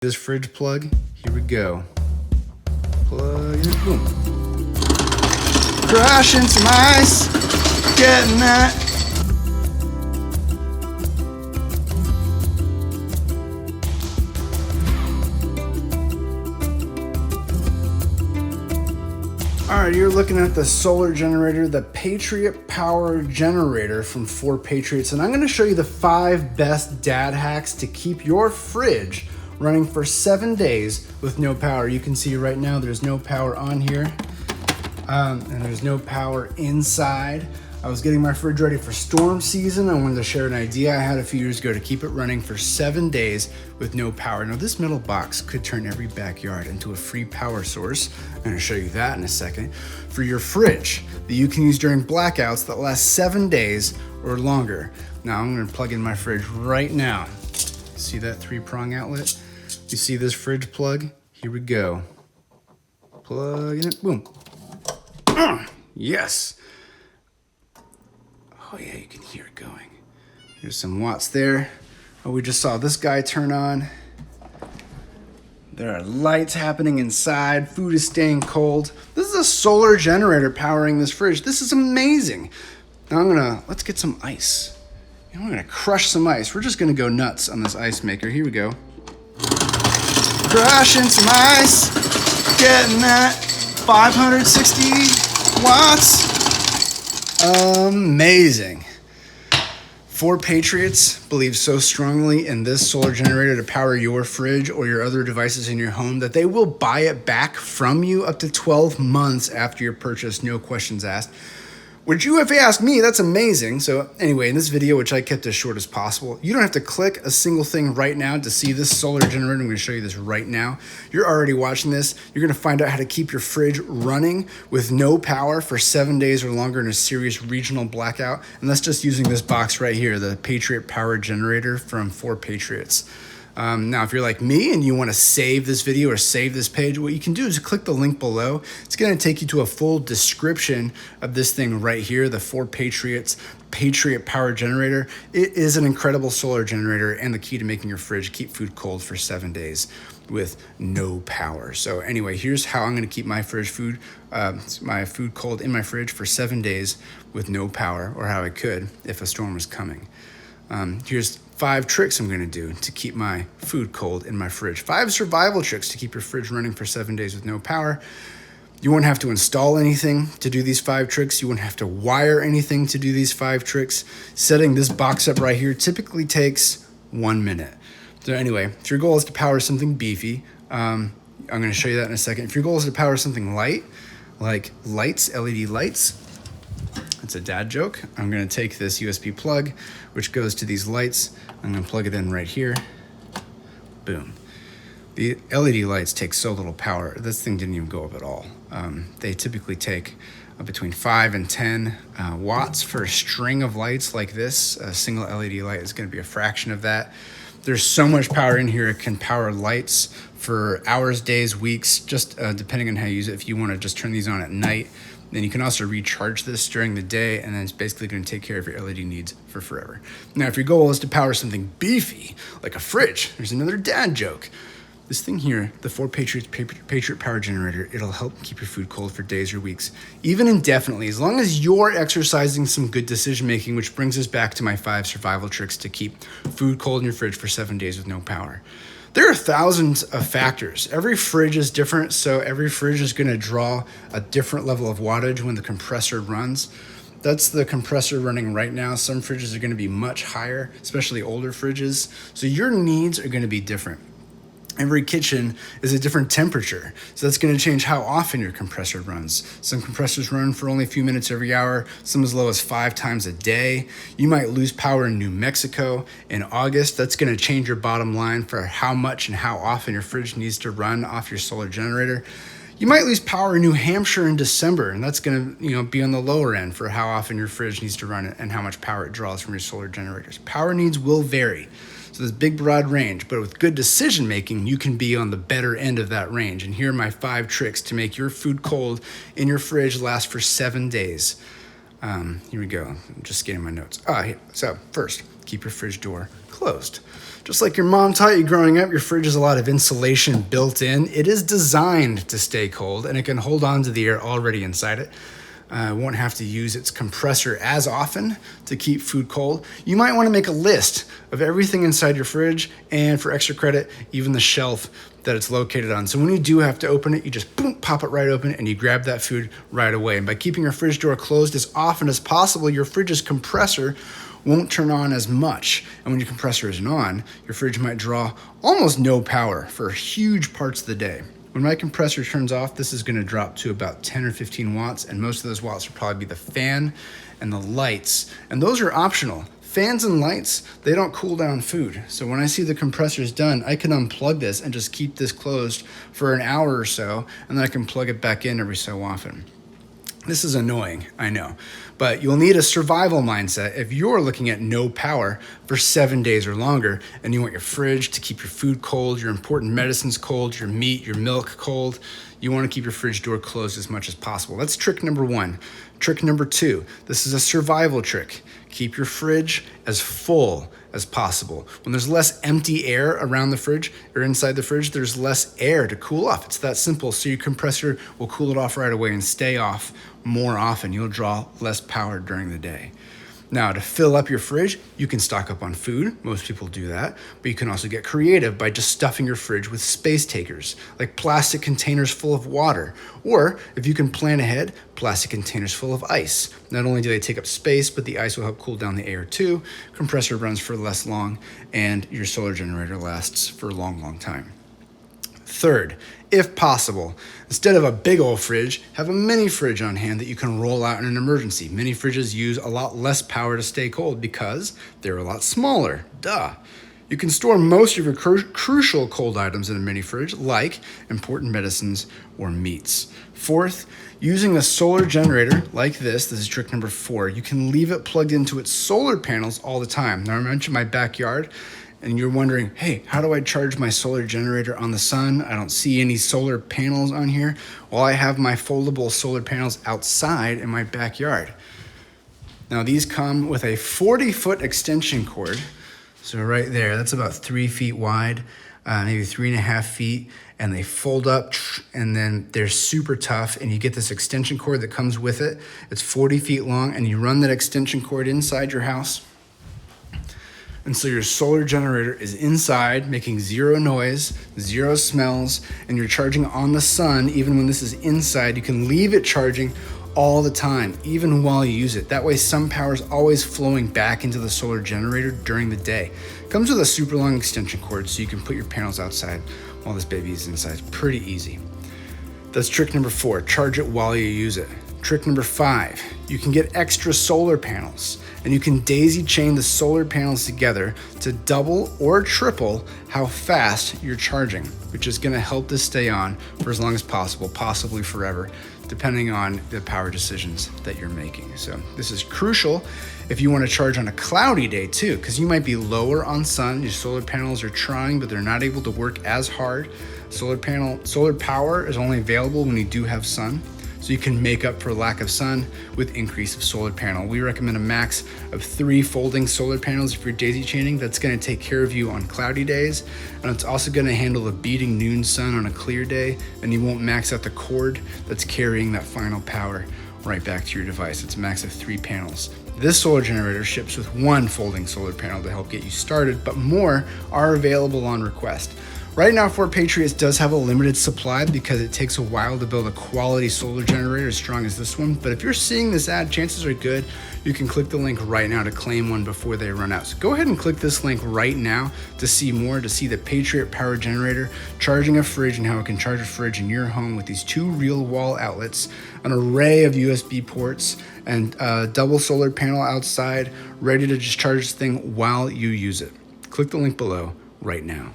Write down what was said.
This fridge plug, here we go. Plug it, boom. Crushing some ice, getting that. All right, you're looking at the solar generator, the Patriot Power Generator from 4 Patriots, and I'm gonna show you the 5 best dad hacks to keep your fridge running for 7 days with no power. You can see right now there's no power on here, and there's no power inside. I was getting my fridge ready for storm season. I wanted to share an idea I had a few years ago to keep it running for 7 days with no power. Now this metal box could turn every backyard into a free power source. I'm gonna show you that in a second. For your fridge that you can use during blackouts that last 7 days or longer. Now I'm gonna plug in my fridge right now. See that 3-prong outlet? You see this fridge plug? Here we go. Plug in it, boom. Yes. Oh yeah, you can hear it going. There's some watts there. Oh, we just saw this guy turn on. There are lights happening inside. Food is staying cold. This is a solar generator powering this fridge. This is amazing. Now let's get some ice. I'm gonna crush some ice. We're just gonna go nuts on this ice maker. Here we go. Crushing some ice, getting that 560 watts. Amazing. 4 Patriots believe so strongly in this solar generator to power your fridge or your other devices in your home that they will buy it back from you up to 12 months after your purchase, no questions asked. Which you have asked me, that's amazing. So anyway, in this video, which I kept as short as possible, you don't have to click a single thing right now to see this solar generator. I'm gonna show you this right now. You're already watching this. You're gonna find out how to keep your fridge running with no power for 7 days or longer in a serious regional blackout. And that's just using this box right here, the Patriot Power Generator from 4 Patriots. Now, if you're like me and you want to save this video or save this page, what you can do is click the link below. It's going to take you to a full description of this thing right here, the 4 Patriots Patriot Power Generator. It is an incredible solar generator and the key to making your fridge keep food cold for 7 days with no power. So anyway, here's how I'm going to keep my food cold in my fridge for 7 days with no power, or how I could if a storm was coming. Here's 5 tricks I'm gonna do to keep my food cold in my fridge. 5 survival tricks to keep your fridge running for 7 days with no power. You won't have to install anything to do these 5 tricks. You won't have to wire anything to do these 5 tricks. Setting this box up right here typically takes 1 minute. So anyway, if your goal is to power something beefy, I'm gonna show you that in a second. If your goal is to power something light, like lights, LED lights, it's a dad joke. I'm gonna take this USB plug, which goes to these lights. I'm gonna plug it in right here. Boom. The LED lights take so little power. This thing didn't even go up at all. They typically take between 5 and 10 watts for a string of lights like this. A single LED light is gonna be a fraction of that. There's so much power in here, it can power lights for hours, days, weeks, just depending on how you use it. If you wanna just turn these on at night, then you can also recharge this during the day, and then it's basically gonna take care of your LED needs for forever. Now, if your goal is to power something beefy, like a fridge, there's another dad joke. This thing here, the 4 Patriots Patriot Power Generator, it'll help keep your food cold for days or weeks, even indefinitely, as long as you're exercising some good decision making, which brings us back to my 5 survival tricks to keep food cold in your fridge for 7 days with no power. There are thousands of factors. Every fridge is different, so every fridge is gonna draw a different level of wattage when the compressor runs. That's the compressor running right now. Some fridges are gonna be much higher, especially older fridges. So your needs are gonna be different. Every kitchen is a different temperature, so that's going to change how often your compressor runs. Some compressors run for only a few minutes every hour, some as low as 5 times a day. You might lose power in New Mexico in August. That's going to change your bottom line for how much and how often your fridge needs to run off your solar generator. You might lose power in New Hampshire in December, and that's going to be on the lower end for how often your fridge needs to run and how much power it draws from your solar generators. Power needs will vary. So there's a big broad range, but with good decision making, you can be on the better end of that range. And here are my 5 tricks to make your food cold in your fridge last for 7 days. Here we go. I'm just getting my notes. So first, keep your fridge door closed. closed. Just like your mom taught you growing up, your fridge has a lot of insulation built in. It is designed to stay cold, and it can hold on to the air already inside it. Won't have to use its compressor as often to keep food cold. You might want to make a list of everything inside your fridge, and for extra credit, even the shelf that it's located on. So when you do have to open it, you just boom, pop it right open and you grab that food right away. And by keeping your fridge door closed as often as possible, your fridge's compressor won't turn on as much. And when your compressor isn't on, your fridge might draw almost no power for huge parts of the day. When my compressor turns off, this is gonna drop to about 10 or 15 watts, and most of those watts will probably be the fan and the lights, and those are optional. Fans and lights, they don't cool down food. So when I see the compressor's done, I can unplug this and just keep this closed for an hour or so, and then I can plug it back in every so often. This is annoying, I know, but you'll need a survival mindset if you're looking at no power for 7 days or longer, and you want your fridge to keep your food cold, your important medicines cold, your meat, your milk cold. You want to keep your fridge door closed as much as possible. That's trick number one. Trick number two, this is a survival trick. Keep your fridge as full as possible. When there's less empty air around the fridge or inside the fridge, there's less air to cool off. It's that simple. So your compressor will cool it off right away and stay off more often. You'll draw less power during the day. Now, to fill up your fridge, you can stock up on food. Most people do that, but you can also get creative by just stuffing your fridge with space takers, like plastic containers full of water. Or if you can plan ahead, plastic containers full of ice. Not only do they take up space, but the ice will help cool down the air too. Compressor runs for less long, and your solar generator lasts for a long, long time. Third, if possible, instead of a big old fridge, have a mini fridge on hand that you can roll out in an emergency. Mini fridges use a lot less power to stay cold because they're a lot smaller. Duh. You can store most of your crucial cold items in a mini fridge, like important medicines or meats. Fourth, using a solar generator like this is trick number 4. You can leave it plugged into its solar panels all the time. Now, I mentioned my backyard, and you're wondering, hey, how do I charge my solar generator on the sun? I don't see any solar panels on here. Well, I have my foldable solar panels outside in my backyard. Now, these come with a 40-foot extension cord. So right there, that's about 3 feet wide, maybe 3.5 feet, and they fold up, and then they're super tough, and you get this extension cord that comes with it. It's 40 feet long, and you run that extension cord inside your house. And so your solar generator is inside, making zero noise, zero smells, and you're charging on the sun. Even when this is inside, you can leave it charging all the time, even while you use it. That way, some power is always flowing back into the solar generator during the day. It comes with a super long extension cord, so you can put your panels outside while this baby is inside. It's pretty easy. That's trick number 4, charge it while you use it. Trick number 5, you can get extra solar panels, and you can daisy chain the solar panels together to double or triple how fast you're charging, which is gonna help this stay on for as long as possible, possibly forever, depending on the power decisions that you're making. So this is crucial if you wanna charge on a cloudy day too, because you might be lower on sun, your solar panels are trying, but they're not able to work as hard. Solar power is only available when you do have sun. So you can make up for lack of sun with increase of solar panel. We recommend a max of 3 folding solar panels if you're daisy chaining. That's gonna take care of you on cloudy days, and it's also gonna handle the beating noon sun on a clear day, and you won't max out the cord that's carrying that final power right back to your device. It's a max of 3 panels. This solar generator ships with 1 folding solar panel to help get you started, but more are available on request. Right now, Fort Patriots does have a limited supply because it takes a while to build a quality solar generator as strong as this one. But if you're seeing this ad, chances are good you can click the link right now to claim one before they run out. So go ahead and click this link right now to see more, to see the Patriot Power Generator charging a fridge and how it can charge a fridge in your home with these 2 real wall outlets, an array of USB ports, and a double solar panel outside, ready to just charge this thing while you use it. Click the link below right now.